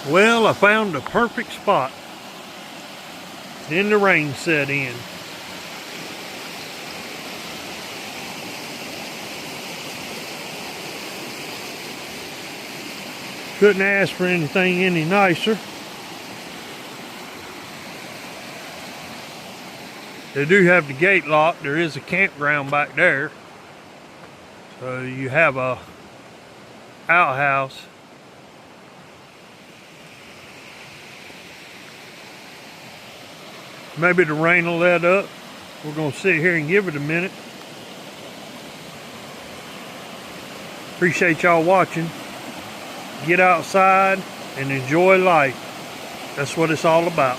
Well, I found a perfect spot. Then the rain set in. Couldn't ask for anything any nicer. They do have the gate locked. There is a campground back there. So you have a outhouse. Maybe the rain will let up. We're gonna sit here and give it a minute. Appreciate y'all watching. Get outside and enjoy life. That's what it's all about.